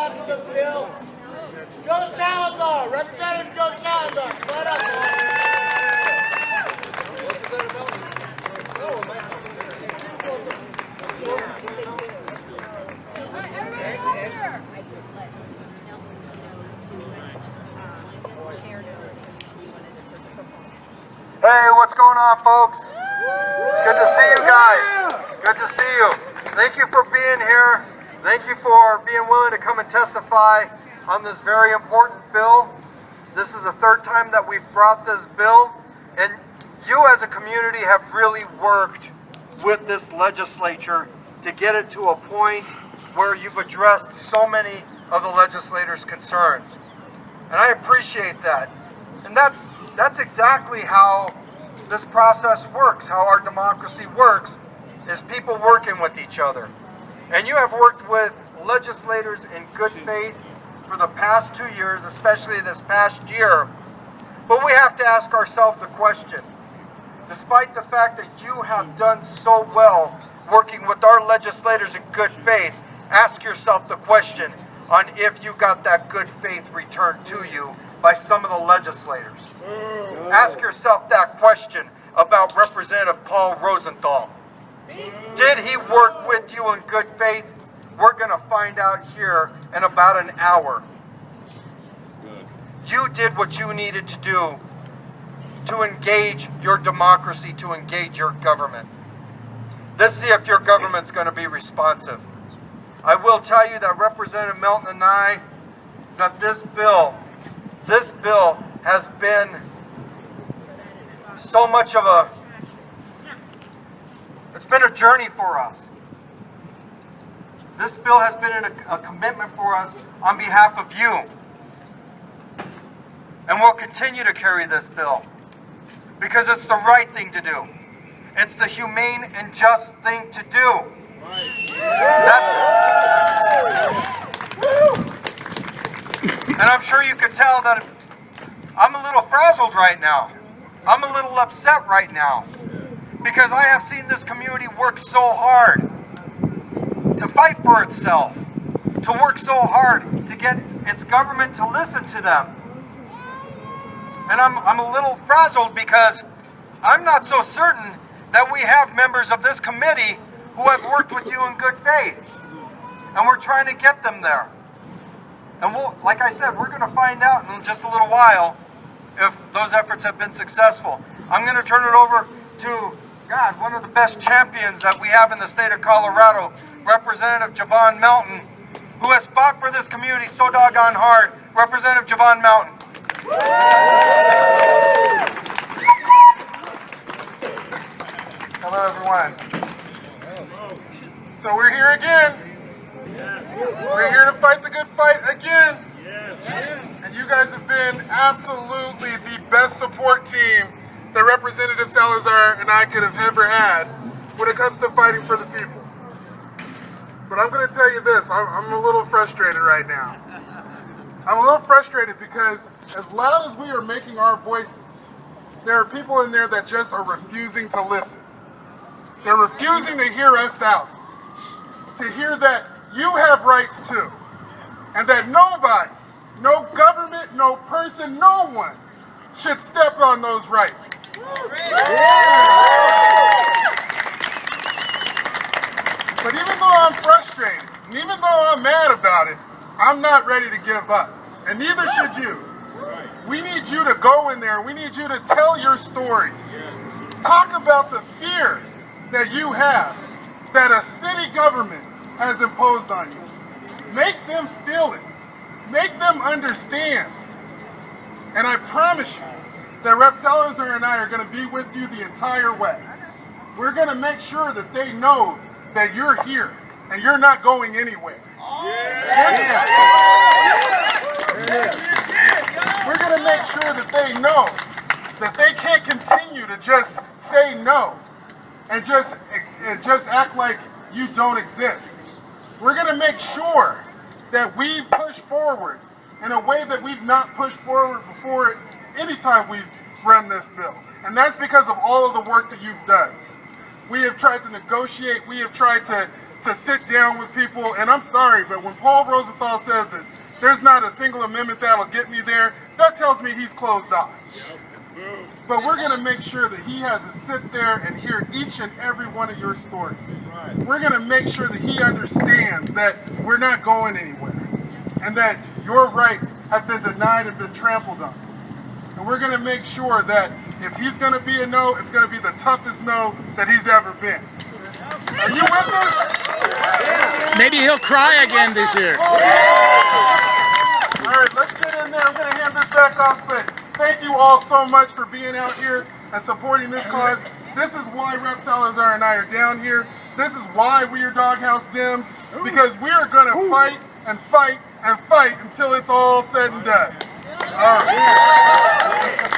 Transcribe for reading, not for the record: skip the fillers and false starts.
hand for the bill. Joe Salazar, Representative Joe Salazar, right up. Representative Melton. Hey, what's going on, folks? It's good to see you guys. Good to see you. Thank you for being here. Thank you for being willing to come and testify on this very important bill. This is the third time that we've brought this bill, and you as a community have really worked with this legislature to get it to a point where you've addressed so many of the legislators' concerns. And I appreciate that. And that's exactly how this process works, how our democracy works, is people working with each other. And you have worked with legislators in good faith for the past 2 years, especially this past year. But we have to ask ourselves the question, despite the fact that you have done so well working with our legislators in good faith, ask yourself the question on if you got that good faith returned to you by some of the legislators. Ask yourself that question about Representative Paul Rosenthal. Did he work with you in good faith? We're going to find out here in about an hour. You did what you needed to do to engage your democracy, to engage your government. Let's see if your government's going to be responsive. I will tell you that Representative Melton and I, that this bill has been so much of it's been a journey for us. This bill has been a commitment for us on behalf of you. And we'll continue to carry this bill because it's the right thing to do. It's the humane and just thing to do. And I'm sure you could tell that I'm a little frazzled right now. I'm a little upset right now because I have seen this community work so hard to fight for itself, to work so hard to get its government to listen to them. And I'm a little frazzled because I'm not so certain that we have members of this committee who have worked with you in good faith. And we're trying to get them there. And like I said, we're going to find out in just a little while if those efforts have been successful. I'm going to turn it over to, one of the best champions that we have in the state of Colorado, Representative Javon Melton, who has fought for this community so doggone hard. Representative Javon Melton. Hello, everyone. So we're here again. We're here to fight the good fight again. And you guys have been absolutely the best support team that Representative Salazar and I could have ever had when it comes to fighting for the people. But I'm going to tell you this, I'm a little frustrated right now. I'm a little frustrated because as loud as we are making our voices, there are people in there that just are refusing to listen. They're refusing to hear us out, to hear that you have rights too, and that nobody, no government, no person, no one should step on those rights. But even though I'm frustrated, and even though I'm mad about it, I'm not ready to give up, and neither should you. We need you to go in there, we need you to tell your stories. Talk about the fear that you have, that a city government has imposed on you. Make them feel it. Make them understand. And I promise you that Rep. Salazar and I are going to be with you the entire way. We're going to make sure that they know that you're here and you're not going anywhere. We're going to make sure that they know that they can't continue to just say no and just act like you don't exist. We're going to make sure that we push forward in a way that we've not pushed forward before anytime we've run this bill. And that's because of all of the work that you've done. We have tried to negotiate, we have tried to to sit down with people. And I'm sorry, but when Paul Rosenthal says that there's not a single amendment that'll get me there, that tells me he's closed off. But we're going to make sure that he has to sit there and hear each and every one of your stories. We're going to make sure that he understands that we're not going anywhere and that your rights have been denied and been trampled on. And we're going to make sure that if he's going to be a no, it's going to be the toughest no that he's ever been. Are you with us? Maybe he'll cry again this year. All right, let's get in there. I'm going to hand this back off, but thank you all so much for being out here and supporting this cause. This is why Rep. Salazar and I are down here. This is why we are Doghouse Dems, because we are going to fight and fight and fight until it's all said and done. All right.